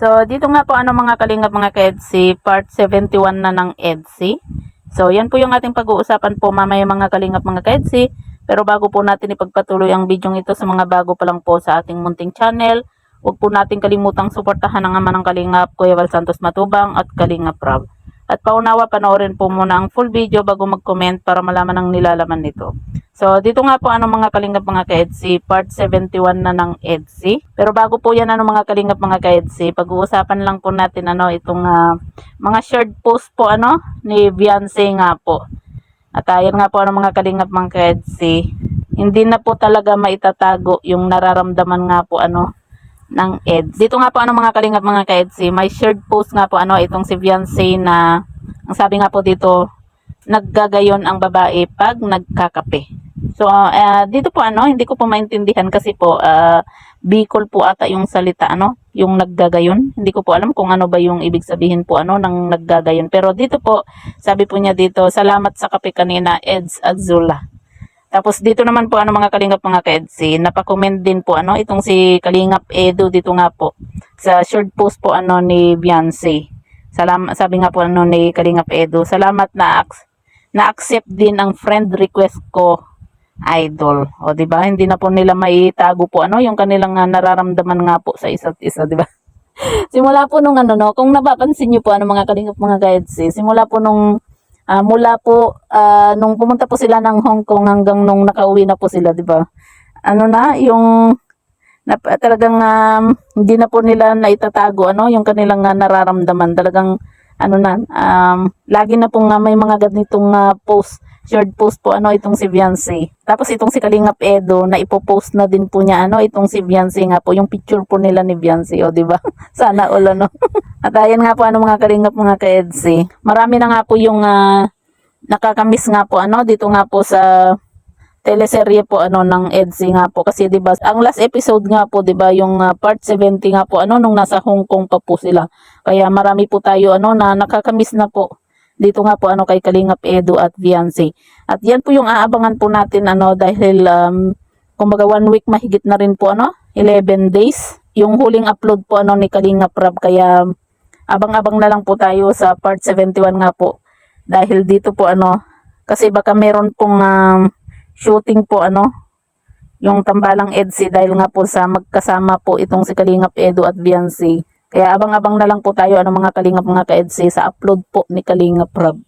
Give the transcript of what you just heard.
So, dito nga po mga kalingap mga ka-EDSI, part 71 na ng EDSI. So, yan po yung ating pag-uusapan po mamaya mga kalingap mga ka-EDSI. Pero bago po natin ipagpatuloy ang video ito sa mga bago pa lang po sa ating munting channel, huwag po natin kalimutang suportahan ang ama ng Kalingap, Kuya Val Santos Matubang at Kalingap Rob. At paunawa, panoorin po muna ang full video bago mag-comment para malaman ang nilalaman nito. So, dito nga po mga kalingap mga ka-EDSI, part 71 na ng EDSI. Pero bago po yan mga kalingap mga ka-EDSI, pag-uusapan lang po natin itong mga shared post po ni Beyonce nga po. At ayan nga po mga kalingap mga ka-EDSI, hindi na po talaga maitatago yung nararamdaman nga po ng EDS. Dito nga po mga kalingap mga ka-EDSI, may shared post nga po itong si Beyonce na ang sabi nga po dito, naggagayon ang babae pag nagkakape. So dito po hindi ko po maintindihan kasi po Bicol po ata yung salita yung naggagayon. Hindi ko po alam kung ano ba yung ibig sabihin po ng naggagayon. Pero dito po, sabi po niya dito, salamat sa kape kanina, Eds Azula. Tapos dito naman po mga kalingap mga ka-EDSI, napakomment din po itong si Kalingap Edu dito nga po sa short post po ni Beyonce. Salamat, sabi nga po ni Kalingap Edu, salamat na accept din ang friend request ko, idol. O di ba? Hindi na po nila maitago po yung kanilang nararamdaman nga po sa isa't isa, di ba? Simula po nung kung napapansin niyo po mga kalingap mga ka-EDSI, simula po nung mula po nung pumunta po sila ng Hong Kong hanggang nung nakauwi na po sila, di ba? Yung talagang hindi na po nila naitatago yung kanilang nararamdaman. Talagang lagi na pong may mga ganitong post, shared post po itong si Beyonce. Tapos itong si Kalingap Edo na ipopost na din po niya itong si Beyonce nga po, yung picture po nila ni Beyonce, o di ba? Sana all At ayan nga po mga kalingap mga ka-EDSI. Marami na nga po yung nakakamiss nga po dito nga po sa teleserye po ng EDSI nga po, kasi 'di ba ang last episode nga po 'di ba yung part 70 nga po nung nasa Hong Kong pa po sila. Kaya marami po tayo na nakakamiss na po dito nga po kay Kalingap Edu at Beyonce. At yan po yung aabangan po natin dahil kumbaga 1 week mahigit na rin po 11 days yung huling upload po ni Kalingap Rob. Kaya abang-abang na lang po tayo sa part 71 nga po. Dahil dito po kasi baka meron pong shooting po yung Tambalang EDSI dahil nga po sa magkasama po itong si Kalingap Edu at Beyonce. Kaya abang-abang na lang po tayo mga kalingap mga ka-EDSI sa upload po ni Kalingap Rob.